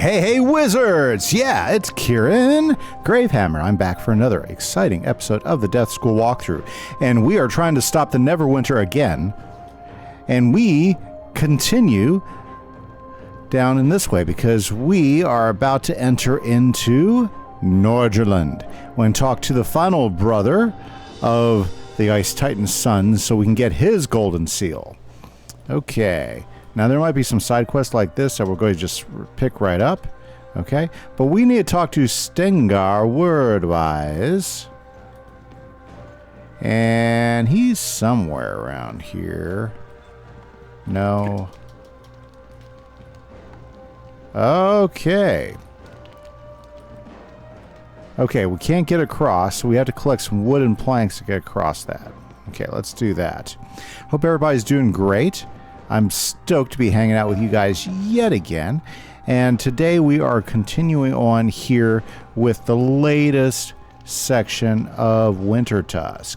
Hey, wizards! Yeah, it's Kieran Gravehammer. I'm back for another exciting episode of the Death School walkthrough. And we are trying to stop the Neverwinter again. And we continue down in this way because we are about to enter into Nordri and talk to the final brother of the Ice Titan's son so we can get his golden seal. Okay. Now, there might be some side quests like this that we're going to just pick right up, okay? But we need to talk to Stengar Wordwise. And he's somewhere around here. No. Okay. Okay, we can't get across, so we have to collect some wooden planks to get across that. Okay, let's do that. Hope everybody's doing great. I'm stoked to be hanging out with you guys yet again. And today we are continuing on here with the latest section of Wintertust.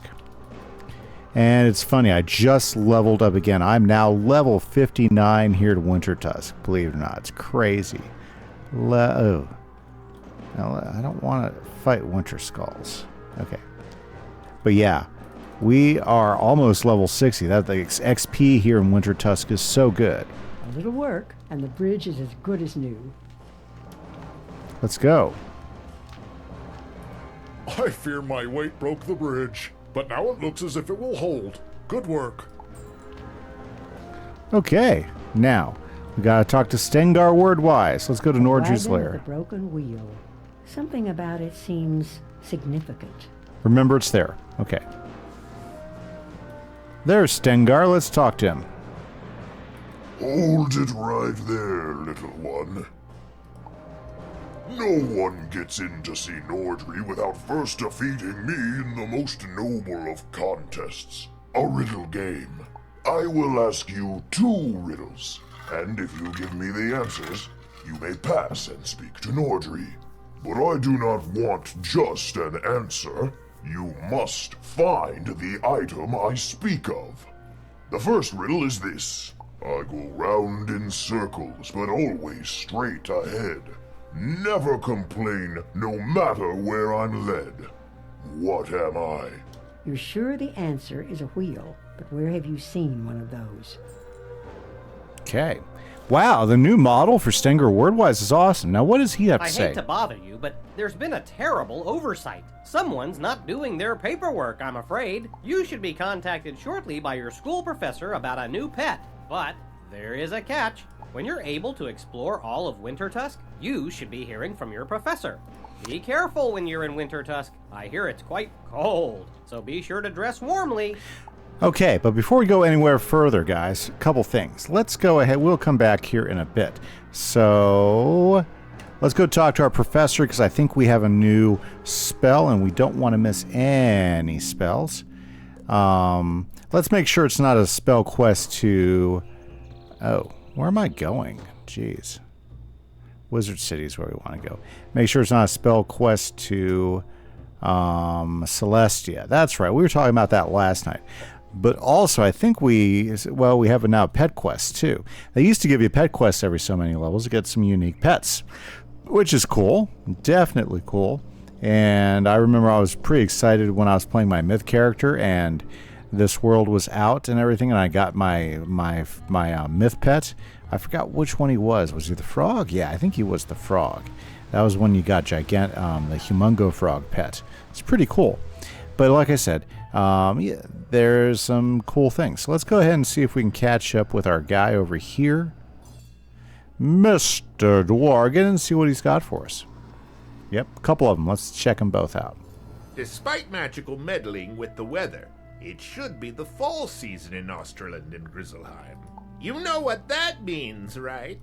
And it's funny, I just leveled up again. I'm now level 59 here to Wintertust. Believe it or not, it's crazy. Now, I don't want to fight Winter Skulls. Okay. But yeah. We are almost level 60. That the XP here in Wintertust is so good. A little work, and the bridge is as good as new. Let's go. I fear my weight broke the bridge, but now it looks as if it will hold. Good work. Okay, now we gotta talk to Stengar Wordwise. Let's go to Nordri's lair. The broken wheel. Something about it seems significant. Remember, it's there. Okay. There's Stengar. Let's talk to him. Hold it right there, little one. No one gets in to see Nordri without first defeating me in the most noble of contests, a riddle game. I will ask you 2 riddles, and if you give me the answers, you may pass and speak to Nordri. But I do not want just an answer. You must find the item I speak of. The first riddle is this. I go round in circles, but always straight ahead. Never complain, no matter where I'm led. What am I? You're sure the answer is a wheel, but where have you seen one of those? Okay. Wow, the new model for Stengar Wordwise is awesome. Now, what does he have to say? I hate to bother you, but there's been a terrible oversight. Someone's not doing their paperwork, I'm afraid. You should be contacted shortly by your school professor about a new pet. But there is a catch. When you're able to explore all of Wintertust, you should be hearing from your professor. Be careful when you're in Wintertust. I hear it's quite cold, so be sure to dress warmly. Okay, but before we go anywhere further, guys, a couple things. Let's go ahead. We'll come back here in a bit. So, let's go talk to our professor because I think we have a new spell and we don't want to miss any spells. Let's make sure it's not a spell quest to... Oh, where am I going? Jeez. Wizard City is where we want to go. Make sure it's not a spell quest to Celestia. That's right. We were talking about that last night. But also, I think we have now a pet quest, too. They used to give you pet quests every so many levels to get some unique pets, which is cool. Definitely cool. And I remember I was pretty excited when I was playing my myth character, and this world was out and everything, and I got my myth pet. I forgot which one he was. Was he the frog? Yeah, I think he was the frog. That was when you got the Humongo frog pet. It's pretty cool. But like I said, yeah, there's some cool things. So let's go ahead and see if we can catch up with our guy over here. Mr. Dwargen, and see what he's got for us. Yep, a couple of them. Let's check them both out. Despite magical meddling with the weather, it should be the fall season in Osterland and Grizzleheim. You know what that means, right?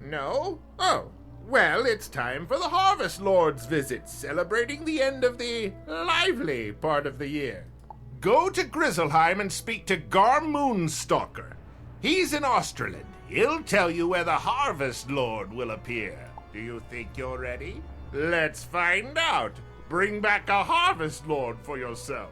No? Oh, well, it's time for the Harvest Lord's visit, celebrating the end of the lively part of the year. Go to Grizzleheim and speak to Gar Moonstalker. He's in Osterland. He'll tell you where the Harvest Lord will appear. Do you think you're ready? Let's find out. Bring back a Harvest Lord for yourself.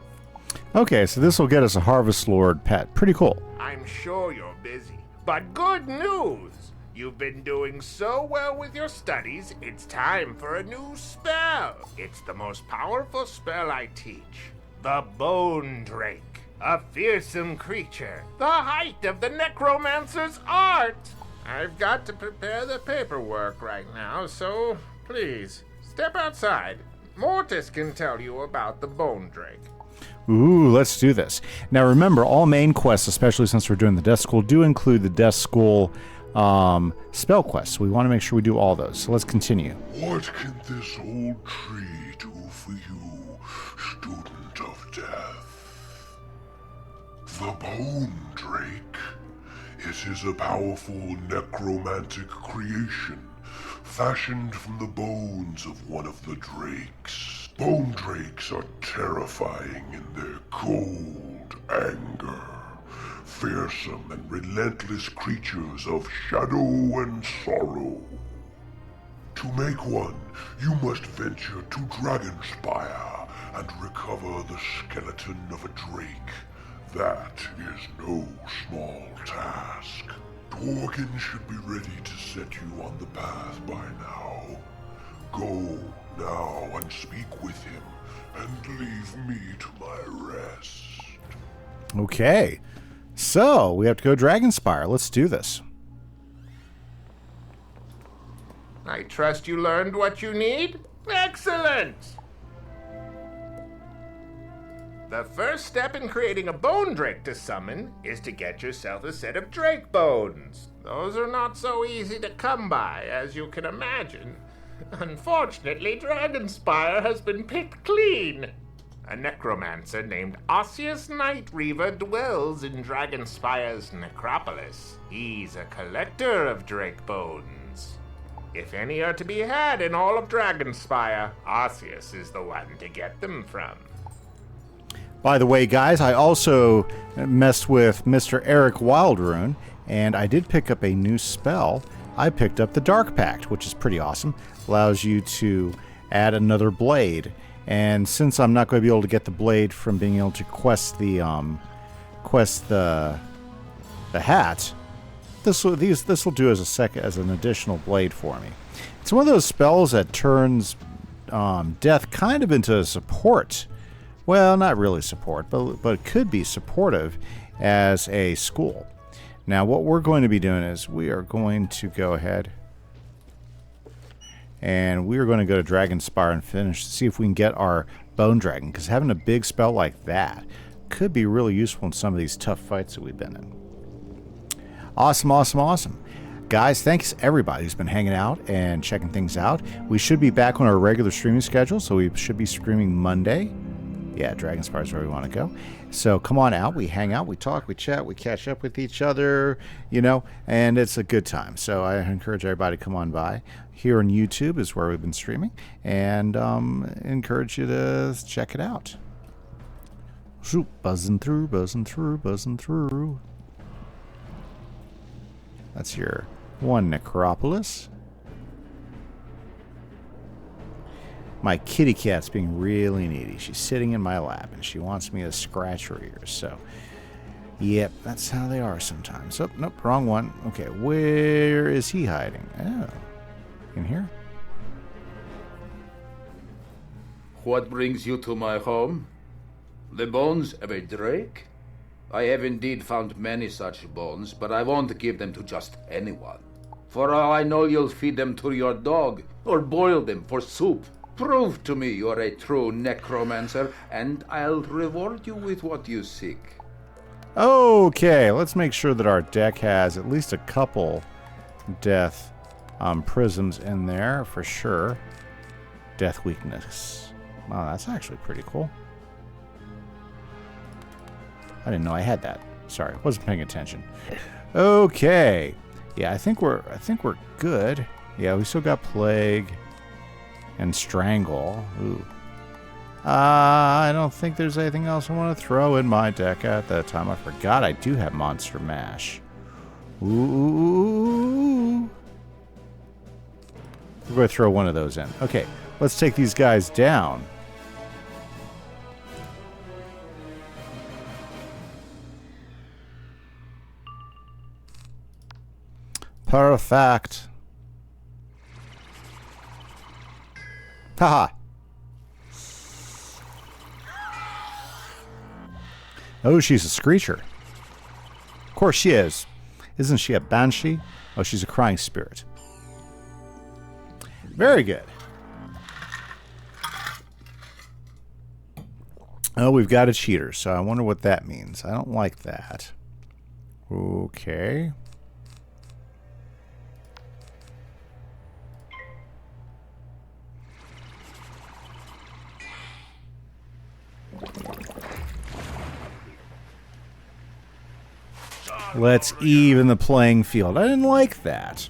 Okay, so this will get us a Harvest Lord pet. Pretty cool. I'm sure you're busy, but good news! You've been doing so well with your studies, it's time for a new spell. It's the most powerful spell I teach. The Bone Drake. A fearsome creature. The height of the necromancer's art. I've got to prepare the paperwork right now, so please, step outside. Mortis can tell you about the Bone Drake. Ooh, let's do this. Now remember, all main quests, especially since we're doing the Death School, do include the Death School spell quests. We want to make sure we do all those. So let's continue. What can this old tree do for you, student of death? The Bone Drake. It is a powerful necromantic creation, fashioned from the bones of one of the drakes. Bone drakes are terrifying in their cold anger. Fearsome and relentless creatures of shadow and sorrow. To make one, you must venture to Dragonspire and recover the skeleton of a drake. That is no small task. Dworkin should be ready to set you on the path by now. Go now and speak with him, and leave me to my rest. Okay. So, we have to go Dragonspire. Let's do this. I trust you learned what you need? Excellent! The first step in creating a bone drake to summon is to get yourself a set of drake bones. Those are not so easy to come by, as you can imagine. Unfortunately, Dragonspire has been picked clean. A necromancer named Osseous Nightreaver dwells in Dragonspire's necropolis. He's a collector of drake bones. If any are to be had in all of Dragonspire, Osseous is the one to get them from. By the way, guys, I also messed with Mr. Eric Wildrune, and I did pick up a new spell. I picked up the Dark Pact, which is pretty awesome. Allows you to add another blade. And since I'm not going to be able to get the blade from being able to quest the hat, this will do as an additional blade for me. It's one of those spells that turns death kind of into a support. Well, not really support, but it could be supportive as a school. Now, what we're going to be doing is we are going to go ahead and we are going to go to Dragonspire and see if we can get our Bone Dragon, because having a big spell like that could be really useful in some of these tough fights that we've been in. Awesome, awesome, awesome. Guys, thanks everybody who's been hanging out and checking things out. We should be back on our regular streaming schedule, so we should be streaming Monday. Yeah, Dragonspire is where we want to go. So come on out. We hang out, we talk, we chat, we catch up with each other, and it's a good time. So I encourage everybody to come on by. Here on YouTube is where we've been streaming, and encourage you to check it out. Shoot, buzzing through, buzzing through, buzzing through. That's your one necropolis. My kitty cat's being really needy. She's sitting in my lap, and she wants me to scratch her ears. So, yep, that's how they are sometimes. Oh, nope, wrong one. Okay, where is he hiding? Oh, in here? What brings you to my home? The bones of a drake? I have indeed found many such bones, but I won't give them to just anyone. For all I know, you'll feed them to your dog, or boil them for soup. Prove to me you're a true necromancer, and I'll reward you with what you seek. Okay, let's make sure that our deck has at least a couple death prisms in there for sure. Death weakness. Wow, that's actually pretty cool. I didn't know I had that. Sorry, wasn't paying attention. Okay. Yeah, I think we're good. Yeah, we still got plague and strangle. Ooh. I don't think there's anything else I want to throw in my deck at that time. I forgot I do have Monster Mash. Ooh. We're going to throw one of those in. Okay, let's take these guys down. Perfect. Haha. Oh, she's a screecher. Of course she is. Isn't she a banshee? Oh, she's a crying spirit. Very good. Oh, we've got a cheater, so I wonder what that means. I don't like that. Okay. Let's even the playing field. I didn't like that.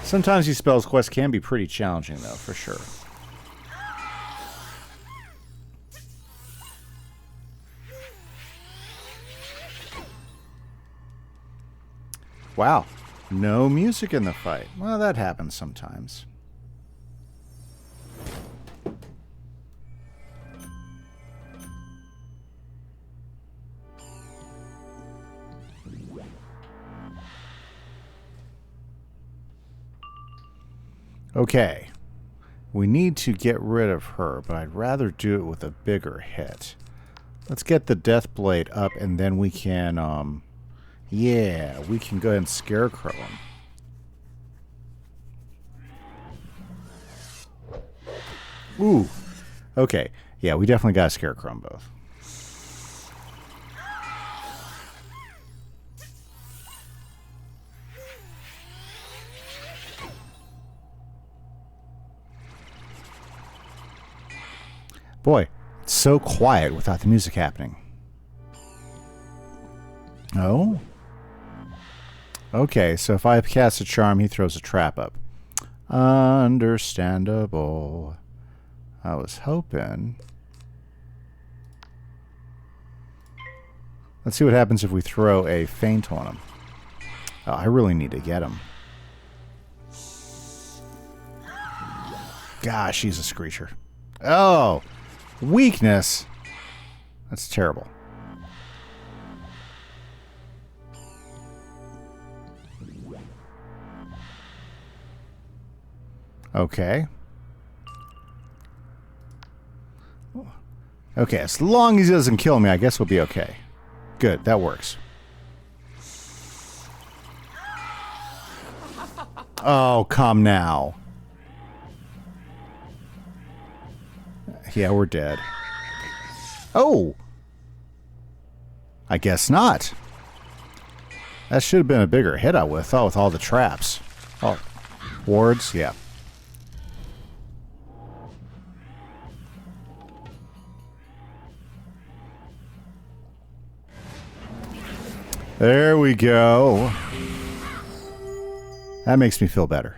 Sometimes these spells quests can be pretty challenging, though, for sure. Wow. No music in the fight. Well, that happens sometimes. Okay. We need to get rid of her, but I'd rather do it with a bigger hit. Let's get the Death Blade up, and then we can, yeah, we can go ahead and Scarecrow him. Ooh. Okay. Yeah, we definitely got a Scarecrow on both. Boy, it's so quiet without the music happening. Oh? Okay, so if I cast a charm, he throws a trap up. Understandable. I was hoping. Let's see what happens if we throw a feint on him. Oh, I really need to get him. Gosh, he's a screecher. Oh! Weakness. That's terrible. Okay. Okay, as long as he doesn't kill me, I guess we'll be okay. Good, that works. Oh, come now. Yeah, we're dead. Oh! I guess not. That should have been a bigger hit, I would have thought, with all the traps. Oh, wards? Yeah. There we go. That makes me feel better.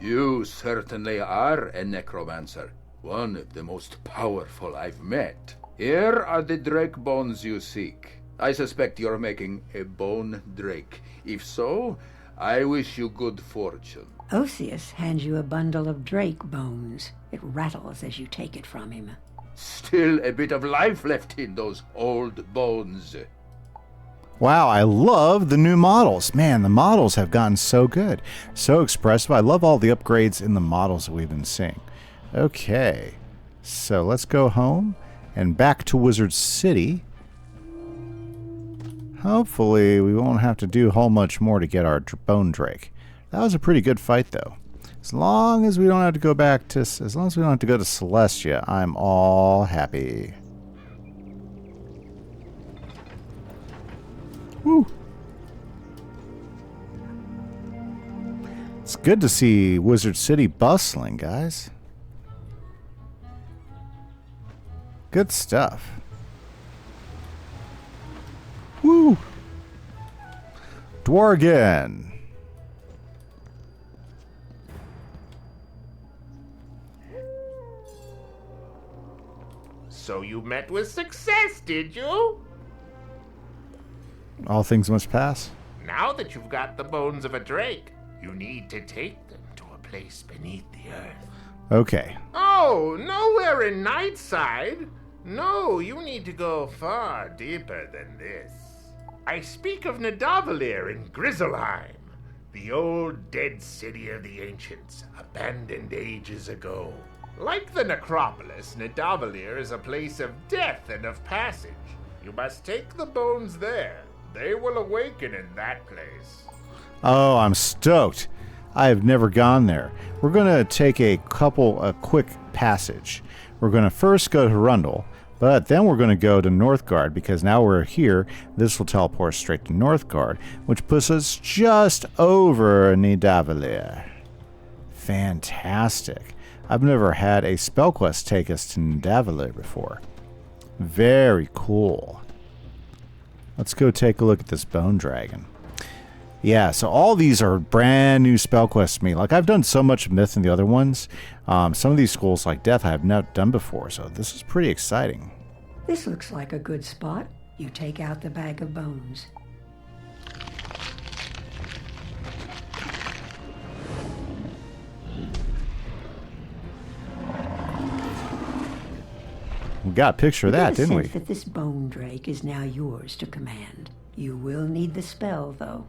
You certainly are a necromancer. One of the most powerful I've met. Here are the drake bones you seek. I suspect you're making a bone drake. If so, I wish you good fortune. Osius hands you a bundle of drake bones. It rattles as you take it from him. Still a bit of life left in those old bones. Wow, I love the new models. Man, the models have gotten so good. So expressive. I love all the upgrades in the models that we've been seeing. Okay, so let's go home and back to Wizard City. Hopefully we won't have to do a whole much more to get our bone drake. That was a pretty good fight, though. As long as we don't have to go back to... As long as we don't have to go to Celestia, I'm all happy. Woo. It's good to see Wizard City bustling, guys. Good stuff. Woo! Dworgen. So you met with success, did you? All things must pass. Now that you've got the bones of a drake, you need to take them to a place beneath the earth. Okay. Oh, nowhere in Nightside. No, you need to go far deeper than this. I speak of Nidavellir in Grizzleheim, the old dead city of the ancients, abandoned ages ago. Like the necropolis, Nidavellir is a place of death and of passage. You must take the bones there. They will awaken in that place. Oh, I'm stoked. I have never gone there. We're going to take a quick passage. We're going to first go to Rundle, but then we're going to go to Northgard, because now we're here. This will teleport us straight to Northgard, which puts us just over Nidavellir. Fantastic. I've never had a spell quest take us to Nidavellir before. Very cool. Let's go take a look at this bone dragon. Yeah, so all these are brand new spell quests to me. Like, I've done so much myth in the other ones. Some of these schools, like Death, I have not done before, so this is pretty exciting. This looks like a good spot. You take out the bag of bones. We got a picture of that, didn't we? Sense that this bone drake is now yours to command. You will need the spell, though.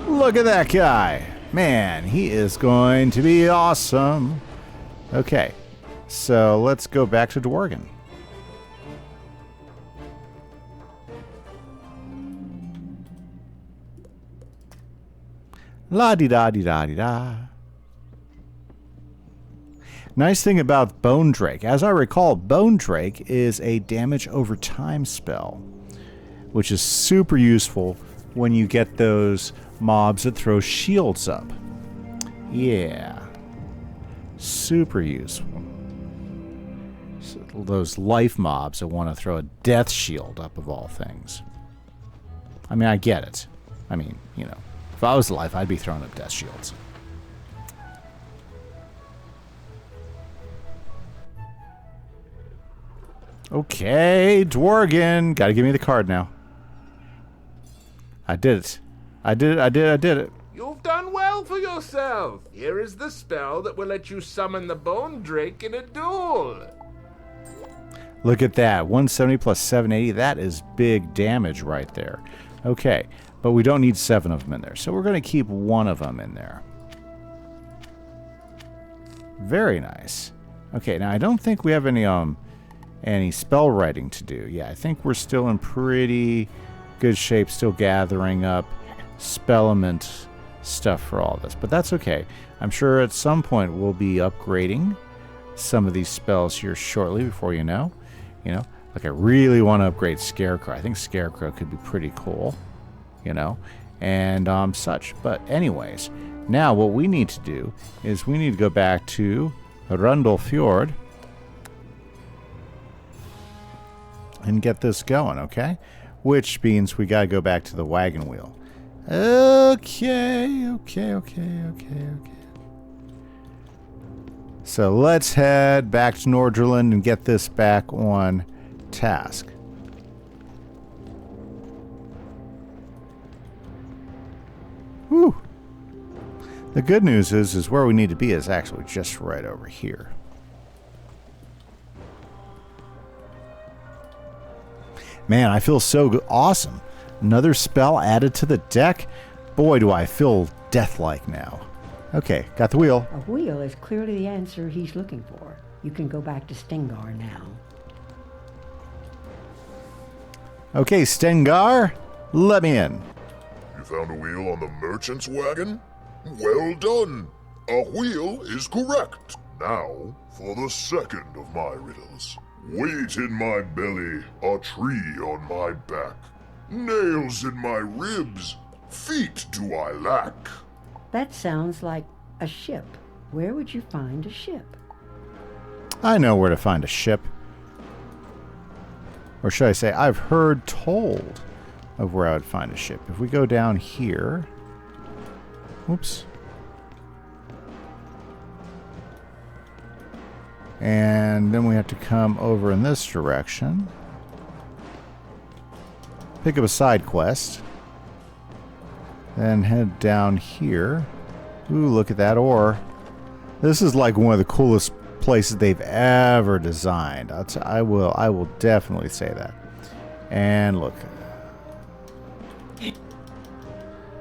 Look at that guy. Man, he is going to be awesome. Okay, so let's go back to Dworgen. La-di-da-di-da-di-da. Nice thing about Bone Drake, as I recall, Bone Drake is a damage over time spell, which is super useful when you get those mobs that throw shields up. Yeah. Super useful. So those life mobs that want to throw a death shield up, of all things. I mean, I get it. I mean, you know, if I was alive, I'd be throwing up death shields. Okay, Dworgen. Gotta give me the card now. I did it. I did it. You've done well for yourself. Here is the spell that will let you summon the Bone Drake in a duel. Look at that. 170 plus 780. That is big damage right there. Okay, but we don't need 7 of them in there, so we're going to keep 1 of them in there. Very nice. Okay, now I don't think we have any spell writing to do. Yeah, I think we're still in pretty good shape, still gathering up spellement stuff for all this, but that's okay. I'm sure at some point we'll be upgrading some of these spells here shortly. Before you know, like I really want to upgrade Scarecrow. I think Scarecrow could be pretty cool, and such. But anyways, now what we need to do is we need to go back to Rundle Fjord and get this going, okay? Which means we gotta go back to the wagon wheel. Okay. So let's head back to Nordriland and get this back on task. Whew. The good news is where we need to be is actually just right over here. Man, I feel so good. Awesome. Another spell added to the deck. Boy, do I feel death-like now. Okay, got the wheel. A wheel is clearly the answer he's looking for. You can go back to Stengar now. Okay, Stengar, let me in. You found a wheel on the merchant's wagon? Well done. A wheel is correct. Now, for the second of my riddles. Weight in my belly, a tree on my back. Nails in my ribs, feet do I lack. That sounds like a ship. Where would you find a ship? I know where to find a ship. Or should I say, I've heard told of where I would find a ship. If we go down here... Whoops. And then we have to come over in this direction. Pick up a side quest. Then head down here. Ooh, look at that ore. This is like one of the coolest places they've ever designed. I will definitely say that. And look.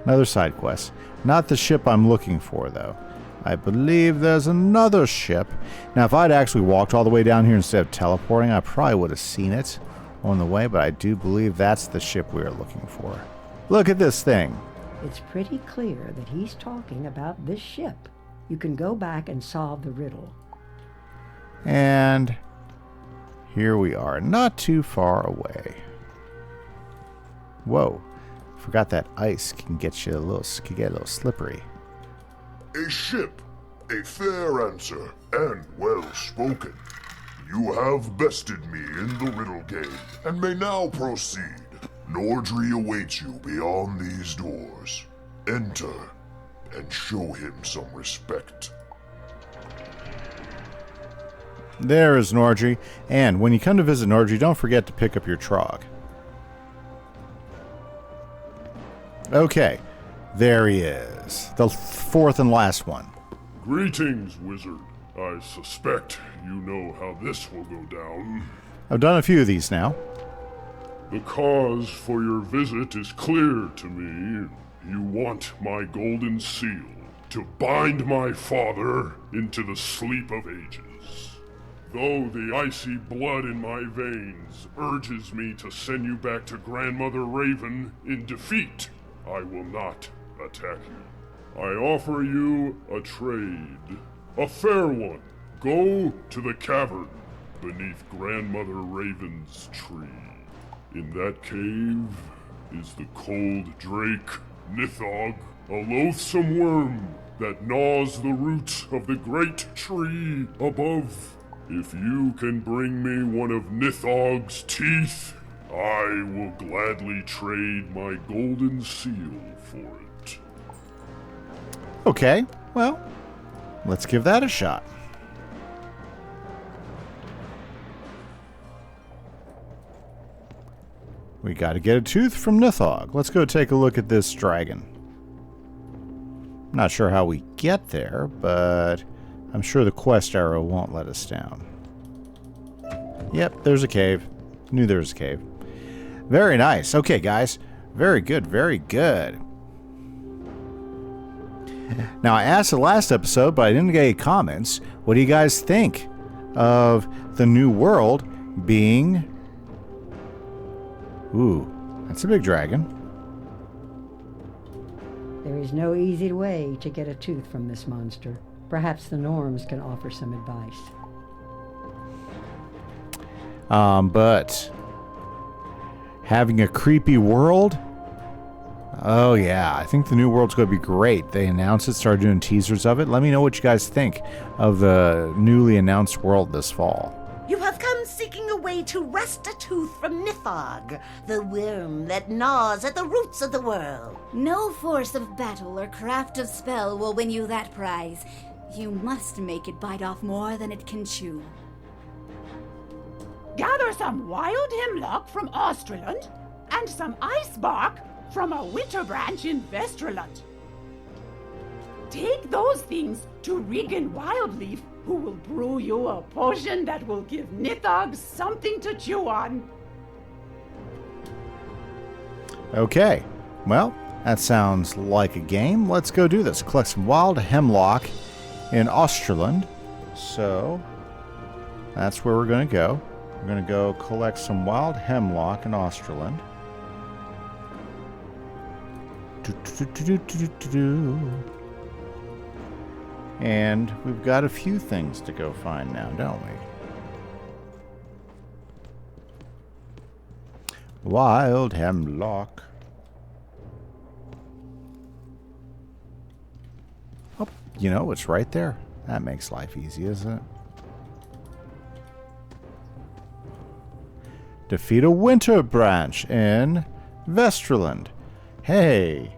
Another side quest. Not the ship I'm looking for, though. I believe there's another ship. Now, if I'd actually walked all the way down here instead of teleporting, I probably would have seen it on the way, but I do believe that's the ship we are looking for. Look at this thing. It's pretty clear that he's talking about this ship. You can go back and solve the riddle. And here we are, not too far away. Whoa. Forgot that ice can get you a little slippery. A ship. A fair answer, and well spoken. You have bested me in the riddle game, and may now proceed. Nordri awaits you beyond these doors. Enter, and show him some respect. There is Nordri, and when you come to visit Nordri, don't forget to pick up your trog. Okay, there he is, the fourth and last one. Greetings, wizard. I suspect you know how this will go down. I've done a few of these now. The cause for your visit is clear to me. You want my golden seal to bind my father into the sleep of ages. Though the icy blood in my veins urges me to send you back to Grandmother Raven in defeat, I will not attack you. I offer you a trade. A fair one. Go to the cavern beneath Grandmother Raven's tree. In that cave is the cold drake, Nithog, a loathsome worm that gnaws the roots of the great tree above. If you can bring me one of Nithog's teeth, I will gladly trade my golden seal for it. Okay, well, let's give that a shot. We gotta get a tooth from Nithog. Let's go take a look at this dragon. Not sure how we get there, but I'm sure the quest arrow won't let us down. Yep, there's a cave. Knew there was a cave. Very nice. Okay, guys. Very good, very good. Now, I asked the last episode, but I didn't get any comments. What do you guys think of the new world being... Ooh, that's a big dragon. There is no easy way to get a tooth from this monster. Perhaps the Norms can offer some advice. But having a creepy world? Oh yeah, I think the new world's going to be great. They announced it, started doing teasers of it. Let me know what you guys think of the newly announced world this fall. You have come seeking a way to wrest a tooth from Nithog, the worm that gnaws at the roots of the world. No force of battle or craft of spell will win you that prize. You must make it bite off more than it can chew. Gather some wild hemlock from Australand and some ice bark from a winter branch in Vestraland. Take those things to Regan Wildleaf, who will brew you a potion that will give Nithog something to chew on. Okay, well, that sounds like a game. Let's go do this. Collect some wild hemlock in Australand. So, that's where we're going to go. We're going to go collect some wild hemlock in Australand. And we've got a few things to go find now, don't we? Wild hemlock. Oh, you know, it's right there. That makes life easy, isn't it? Defeat a winter branch in Vestraland. Hey,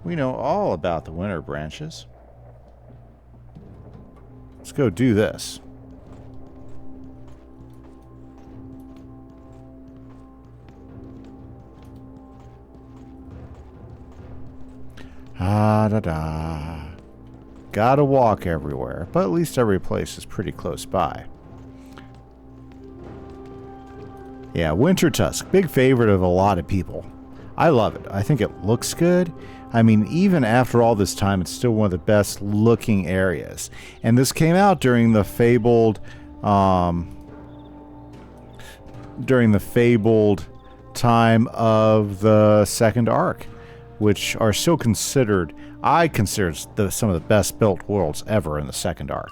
we know all about the winter branches. Let's go do this. Ah da da. Gotta walk everywhere, but at least every place is pretty close by. Yeah, Wintertust, big favorite of a lot of people. I love it. I think it looks good. I mean, even after all this time, it's still one of the best looking areas. And this came out during the fabled time of the second arc, which are still considered, I consider some of the best built worlds ever in the second arc.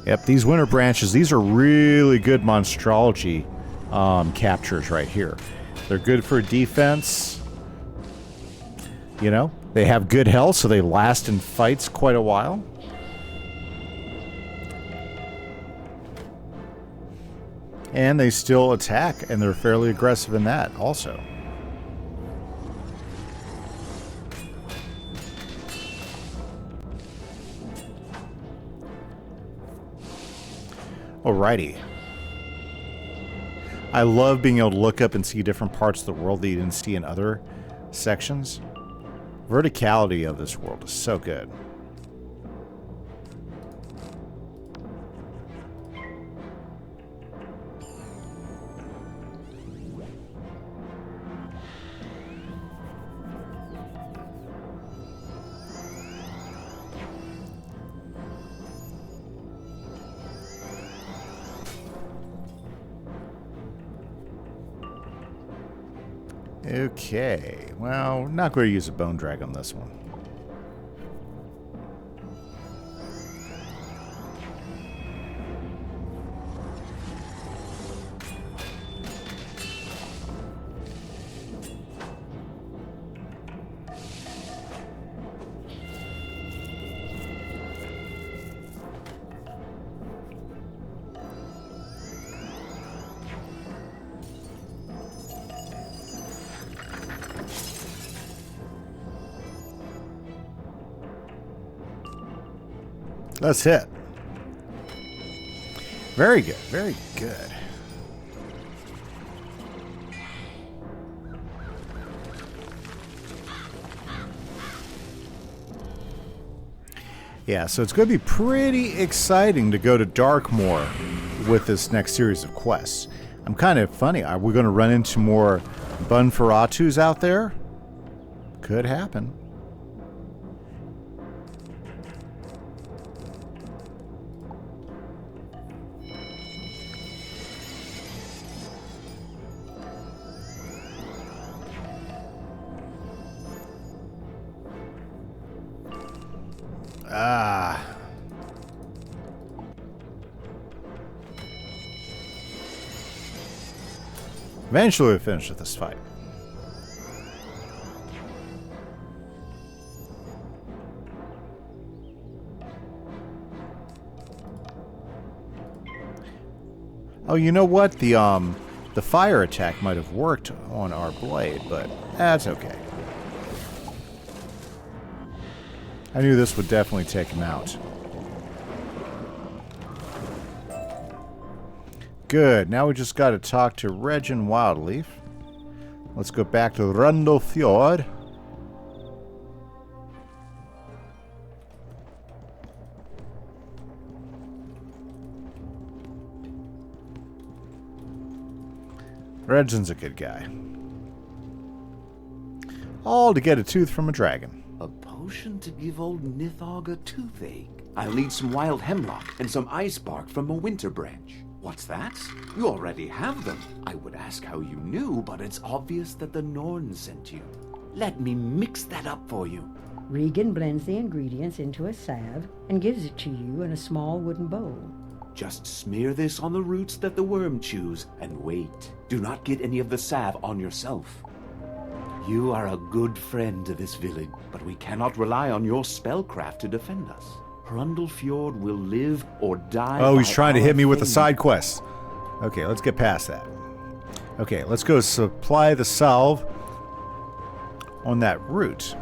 Yep, these winter branches, these are really good monstrology captures right here. They're good for defense. You know, they have good health, so they last in fights quite a while. And they still attack, and they're fairly aggressive in that also. Alrighty. I love being able to look up and see different parts of the world that you didn't see in other sections. Verticality of this world is so good. Okay, well, not going to use a bone drag on this one. Let's hit. Very good, very good. Yeah, so it's going to be pretty exciting to go to Darkmoor with this next series of quests. I'm kind of funny. Are we going to run into more Bunferatus out there? Could happen. Eventually we'll finish with this fight. Oh, you know what? The fire attack might have worked on our blade, but that's okay. I knew this would definitely take him out. Good. Now we just got to talk to Regin Wildleaf. Let's go back to Rundle Fjord. Regin's a good guy. All to get a tooth from a dragon. A potion to give old Nithog a toothache. I'll need some wild hemlock and some ice bark from a winter branch. What's that? You already have them. I would ask how you knew, but it's obvious that the Norn sent you. Let me mix that up for you. Regan blends the ingredients into a salve and gives it to you in a small wooden bowl. Just smear this on the roots that the worm chews and wait. Do not get any of the salve on yourself. You are a good friend to this village, but we cannot rely on your spellcraft to defend us. Hrundlefjord will live or die. Oh, he's trying to hit me with the side quest. Okay, let's get past that. Okay, let's go supply the salve on that route.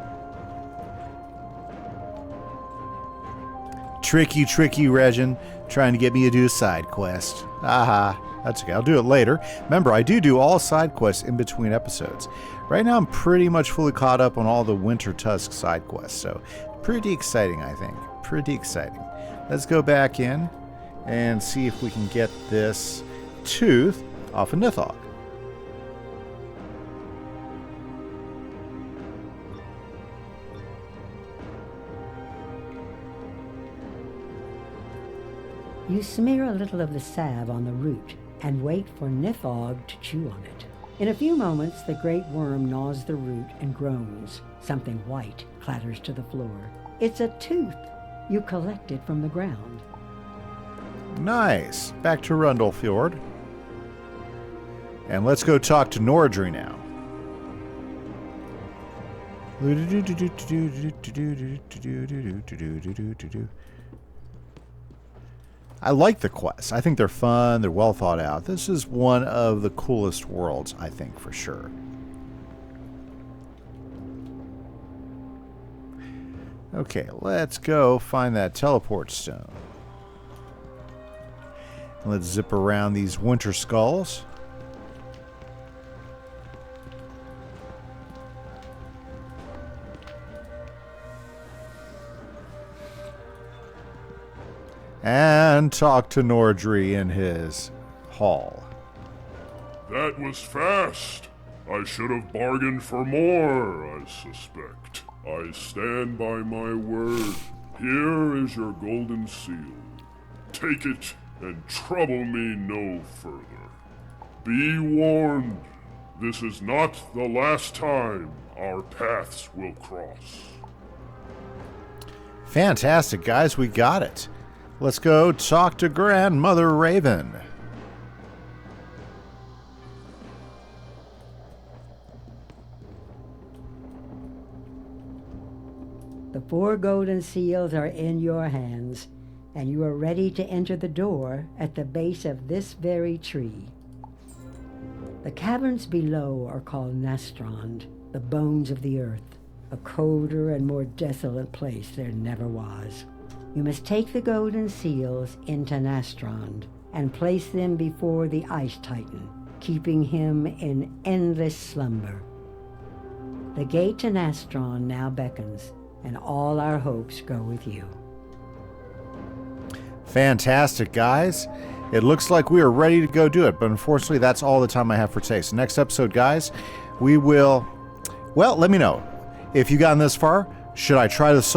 Tricky, tricky Regin, trying to get me to do a side quest. Aha. That's okay. I'll do it later. Remember, I do all side quests in between episodes. Right now, I'm pretty much fully caught up on all the Wintertust side quests, so pretty exciting, I think. Pretty exciting. Let's go back in and see if we can get this tooth off of Nithog. You smear a little of the salve on the root and wait for Nithog to chew on it. In a few moments, the great worm gnaws the root and groans. Something white clatters to the floor. It's a tooth. You collect it from the ground. Nice. Back to Rundlefjord. And let's go talk to Nordri now. I like the quests. I think they're fun. They're well thought out. This is one of the coolest worlds, I think, for sure. Okay, let's go find that teleport stone. Let's zip around these winter skulls. And talk to Nordri in his hall. That was fast. I should have bargained for more, I suspect. I stand by my word. Here is your golden seal. Take it and trouble me no further. Be warned, this is not the last time our paths will cross. Fantastic, guys. We got it. Let's go talk to Grandmother Raven. The 4 golden seals are in your hands, and you are ready to enter the door at the base of this very tree. The caverns below are called Nastrand, the bones of the earth, a colder and more desolate place there never was. You must take the golden seals into Nastrand and place them before the Ice Titan, keeping him in endless slumber. The gate to Nastrand now beckons, and all our hopes go with you. Fantastic, guys. It looks like we are ready to go do it, but unfortunately that's all the time I have for today. So next episode, guys, we will... Well, let me know. If you've gotten this far, should I try the